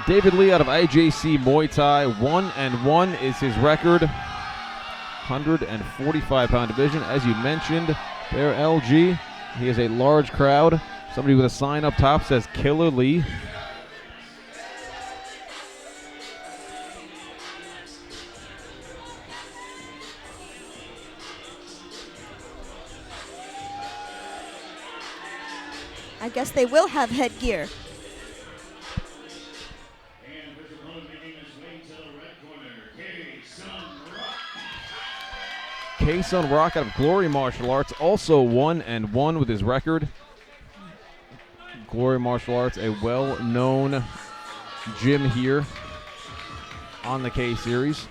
David Lee out of IJC Muay Thai, 1-1 is his record. 145-pound division, as you mentioned there, LG. He has a large crowd. Somebody with a sign up top says Killer Lee. I guess they will have headgear. KSun Rock out of Glory Martial Arts, also 1-1 with his record. Glory Martial Arts, a well-known gym here on the K-Series.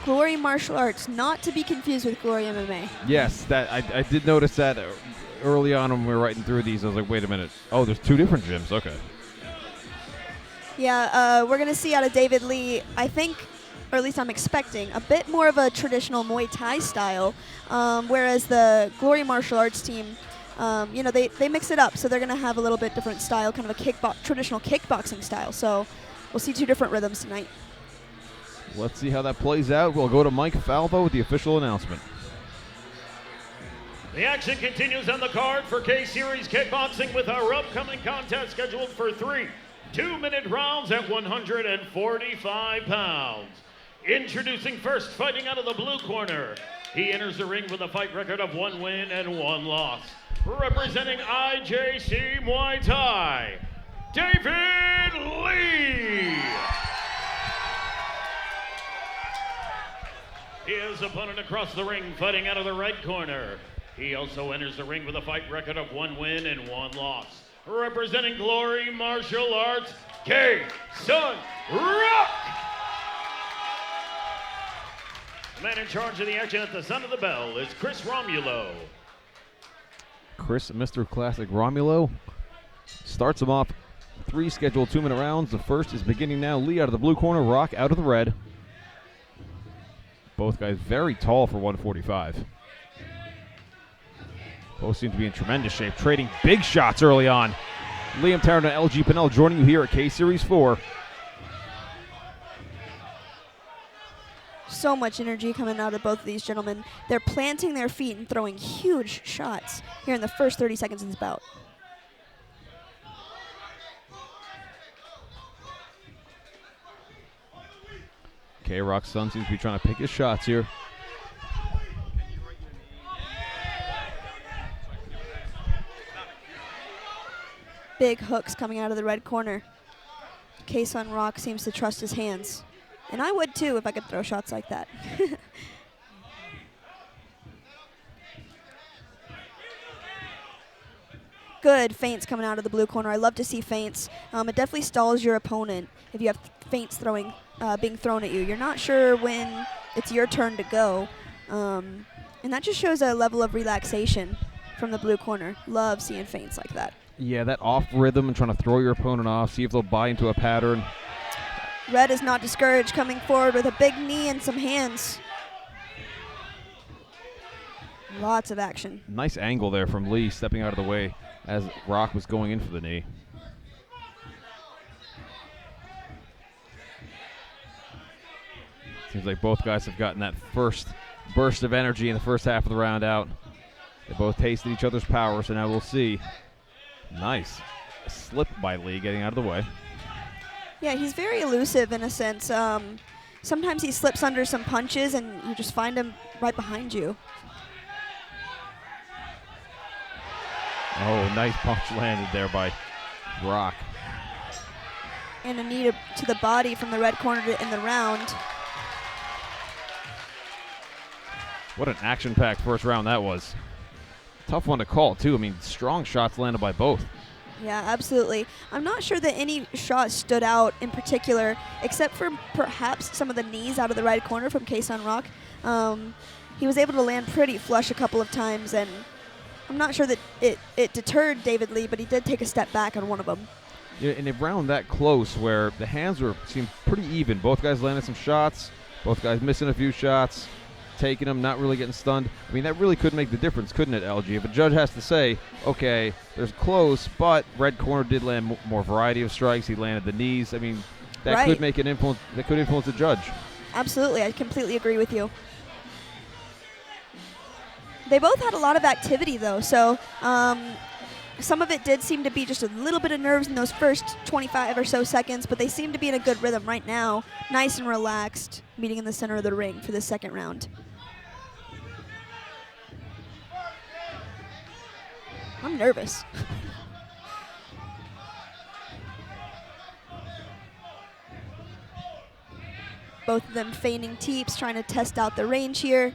Glory Martial Arts, not to be confused with Glory MMA. Yes, that I did notice that early on when we were writing through these. I was like, wait a minute. Oh, there's two different gyms. Okay. Yeah, we're going to see out of David Lee, I think, or at least I'm expecting, a bit more of a traditional Muay Thai style, whereas the Glory Martial Arts team, they mix it up, so they're going to have a little bit different style, kind of a traditional kickboxing style. So we'll see two different rhythms tonight. Let's see how that plays out. We'll go to Mike Falvo with the official announcement. The action continues on the card for K-Series Kickboxing with our upcoming contest scheduled for 3 2-minute rounds at 145 pounds. Introducing first, fighting out of the blue corner. He enters the ring with a fight record of 1 win and 1 loss. Representing IJC Muay Thai, David Lee. His opponent across the ring, fighting out of the red corner. He also enters the ring with a fight record of 1 win and 1 loss. Representing Glory Martial Arts, KSun Rock. The man in charge of the action at the sound of the bell is Chris Romulo. Chris, Mr. Classic Romulo, starts him off 3 scheduled 2-minute rounds. The first is beginning now. Lee out of the blue corner, Rock out of the red. Both guys very tall for 145. Both seem to be in tremendous shape, trading big shots early on. Liam Tarrant and LG Pinnell joining you here at K-Series 4. So much energy coming out of both of these gentlemen. They're planting their feet and throwing huge shots here in the first 30 seconds of this bout. K-Rock's son seems to be trying to pick his shots here. Big hooks coming out of the red corner. KSun Rock seems to trust his hands. And I would too if I could throw shots like that. Good feints coming out of the blue corner. I love to see feints. It definitely stalls your opponent if you have feints being thrown at you. You're not sure when it's your turn to go. And that just shows a level of relaxation from the blue corner. Love seeing feints like that. Yeah, that off rhythm and trying to throw your opponent off, see if they'll buy into a pattern. Red is not discouraged, coming forward with a big knee and some hands. Lots of action. Nice angle there from Lee, stepping out of the way as Rock was going in for the knee. Seems like both guys have gotten that first burst of energy in the first half of the round out. They both tasted each other's power, so now we'll see. Nice slip by Lee, getting out of the way. Yeah, he's very elusive in a sense. Sometimes he slips under some punches and you just find him right behind you. Oh, nice punch landed there by Rock. And a knee to the body from the red corner to end the round. What an action-packed first round that was. Tough one to call, too. I mean, strong shots landed by both. Yeah, absolutely. I'm not sure that any shot stood out in particular, except for perhaps some of the knees out of the right corner from KSun Rock. He was able to land pretty flush a couple of times, and I'm not sure that it deterred David Lee, but he did take a step back on one of them. Yeah, in a round that close where the hands seemed pretty even. Both guys landed some shots. Both guys missing a few shots. taking him, not really getting stunned. I mean, that really could make the difference, couldn't it, LG? If a judge has to say, okay, there's close, but red corner did land more variety of strikes. He landed the knees. I mean, that could make an influence. That could influence the judge. Absolutely, I completely agree with you. They both had a lot of activity, though, so some of it did seem to be just a little bit of nerves in those first 25 or so seconds, but they seem to be in a good rhythm right now, nice and relaxed, meeting in the center of the ring for the second round. I'm nervous. Both of them feigning teeps, trying to test out the range here.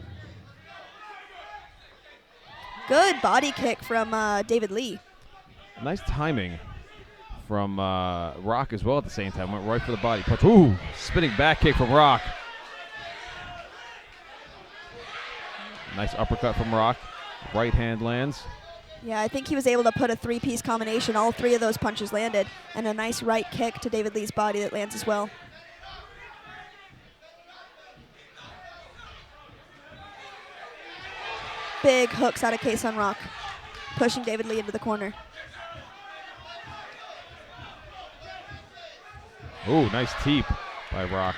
Good body kick from David Lee. Nice timing from Rock as well at the same time. Went right for the body punch. Ooh, spinning back kick from Rock. Nice uppercut from Rock. Right hand lands. Yeah, I think he was able to put a three-piece combination. All three of those punches landed, and a nice right kick to David Lee's body that lands as well. Big hooks out of KSun Rock, pushing David Lee into the corner. Ooh, nice teep by Rock.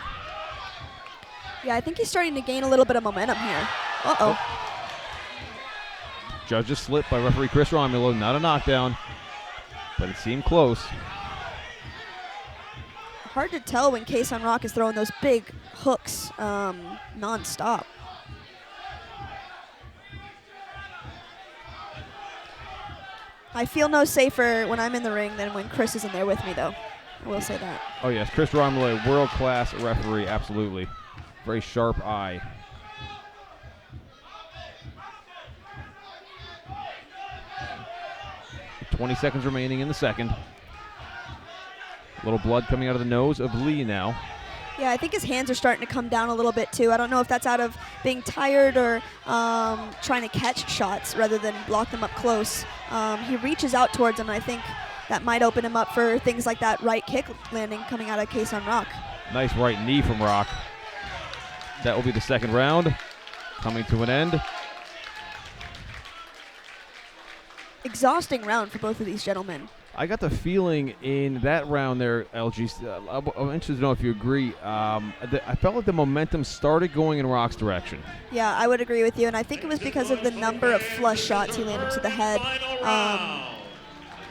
Yeah, I think he's starting to gain a little bit of momentum here. Uh-oh. Judge's slip by referee Chris Romulo. Not a knockdown, but it seemed close. Hard to tell when KSun Rock is throwing those big hooks non-stop. I feel no safer when I'm in the ring than when Chris is in there with me, though. I will say that. Oh, yes. Chris Romulo, world-class referee, absolutely. Very sharp eye. .20 seconds remaining in the second. A little blood coming out of the nose of Lee now. Yeah, I think his hands are starting to come down a little bit, too. I don't know if that's out of being tired or trying to catch shots rather than block them up close. He reaches out towards him, and I think that might open him up for things like that right kick landing coming out of KSun Rock. Nice right knee from Rock. That will be the second round, coming to an end. Exhausting round for both of these gentlemen. I got the feeling in that round there, LG, I'm interested to know if you agree. I felt like the momentum started going in Rock's direction. Yeah, I would agree with you, and I think it was because of the number of flush shots he landed to the head.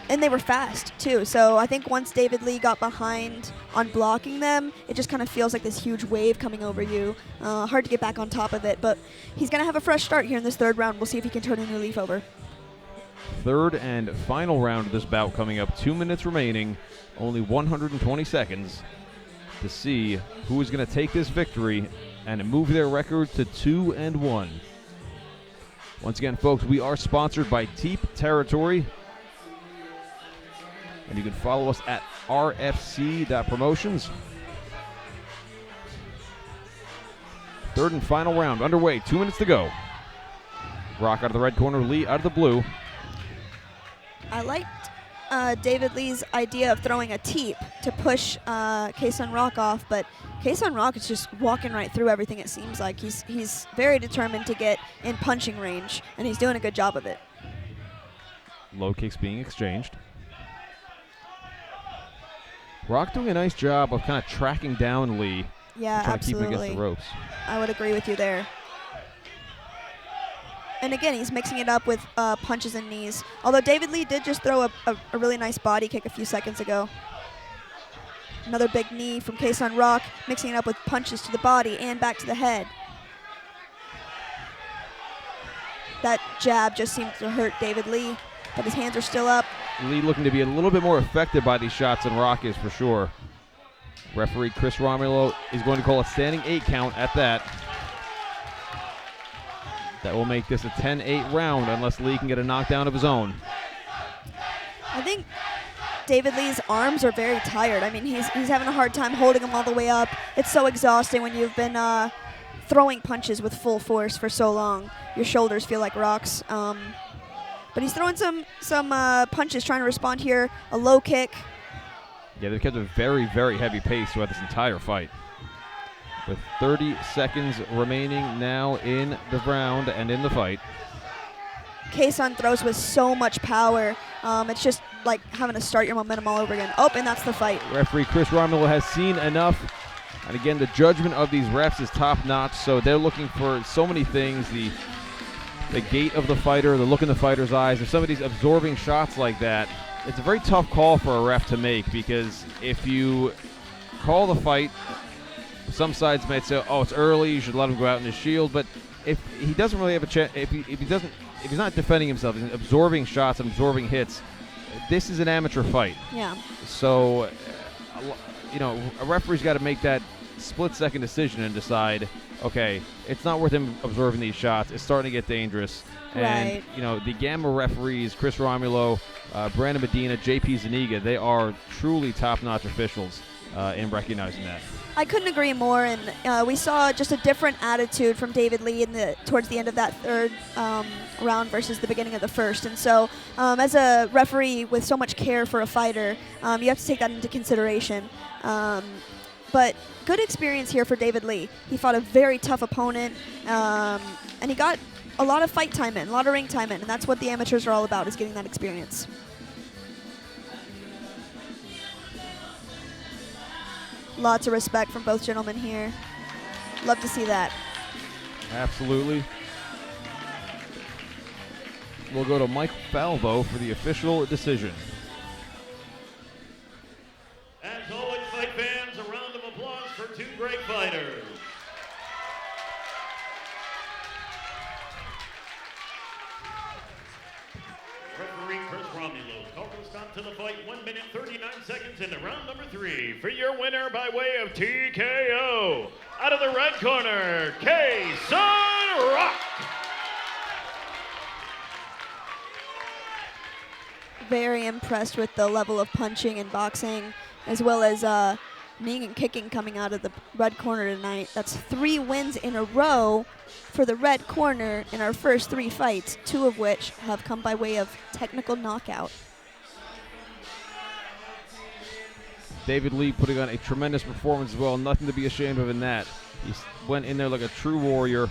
And they were fast, too. So I think once David Lee got behind on blocking them, it just kind of feels like this huge wave coming over you. Hard to get back on top of it, but he's going to have a fresh start here in this third round. We'll see if he can turn a new leaf over. Third and final round of this bout coming up. 2 minutes remaining, only 120 seconds to see who is going to take this victory and move their record to 2-1. Once again, folks, we are sponsored by Teep Territory. And you can follow us at rfc.promotions. Third and final round underway. 2 minutes to go. Rock out of the red corner, Lee out of the blue. I liked David Lee's idea of throwing a teep to push KSun Rock off, but KSun Rock is just walking right through everything, it seems like. He's very determined to get in punching range, and he's doing a good job of it. Low kicks being exchanged. Rock doing a nice job of kind of tracking down Lee. Yeah, trying absolutely. to keep him against the ropes. I would agree with you there. And again, he's mixing it up with punches and knees. Although David Lee did just throw a really nice body kick a few seconds ago. Another big knee from KSun Rock, mixing it up with punches to the body and back to the head. That jab just seemed to hurt David Lee, but his hands are still up. Lee looking to be a little bit more affected by these shots than Rock is for sure. Referee Chris Romulo is going to call a standing 8 count at that. That will make this a 10-8 round unless Lee can get a knockdown of his own. I think David Lee's arms are very tired. I mean, he's having a hard time holding them all the way up. It's so exhausting when you've been throwing punches with full force for so long. Your shoulders feel like rocks. But he's throwing some punches, trying to respond here. A low kick. Yeah, they've kept a very, very heavy pace throughout this entire fight. with 30 seconds remaining now in the round and in the fight. KSun throws with so much power. It's just like having to start your momentum all over again. Oh, and that's the fight. Referee Chris Romulo has seen enough. And again, the judgment of these refs is top-notch, so they're looking for so many things. The gait of the fighter, the look in the fighter's eyes. If somebody's absorbing shots like that, it's a very tough call for a ref to make, because if you call the fight, some sides might say, oh, it's early, you should let him go out in his shield. But if he doesn't really have a chance, if he's not defending himself, he's absorbing shots and absorbing hits, this is an amateur fight. Yeah. So, a referee's got to make that split-second decision and decide, okay, it's not worth him absorbing these shots. It's starting to get dangerous. Right. And, the Gamma referees, Chris Romulo, Brandon Medina, JP Zuniga, they are truly top-notch officials in recognizing that. I couldn't agree more, and we saw just a different attitude from David Lee towards the end of that third round versus the beginning of the first. And so, as a referee with so much care for a fighter, you have to take that into consideration. But good experience here for David Lee. He fought a very tough opponent, and he got a lot of fight time in, a lot of ring time in, and that's what the amateurs are all about, is getting that experience. Lots of respect from both gentlemen here. Love to see that. Absolutely. We'll go to Mike Falvo for the official decision. As always, fight fans, a round of applause for two great fighters. Referee Chris Romulo called a stop to the fight, 1 minute 39 seconds into round number 3. For your winner by way of TKO, out of the red corner, KSun Rock. Very impressed with the level of punching and boxing, as well as kneeing and kicking coming out of the red corner tonight. That's 3 wins in a row for the red corner in our first 3 fights, 2 of which have come by way of technical knockout. David Lee putting on a tremendous performance as well. Nothing to be ashamed of in that. He went in there like a true warrior.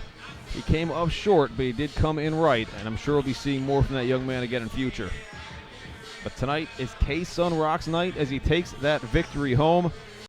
He came up short, but he did come in right, and I'm sure we'll be seeing more from that young man again in future. But tonight is KSun Rock's night as he takes that victory home.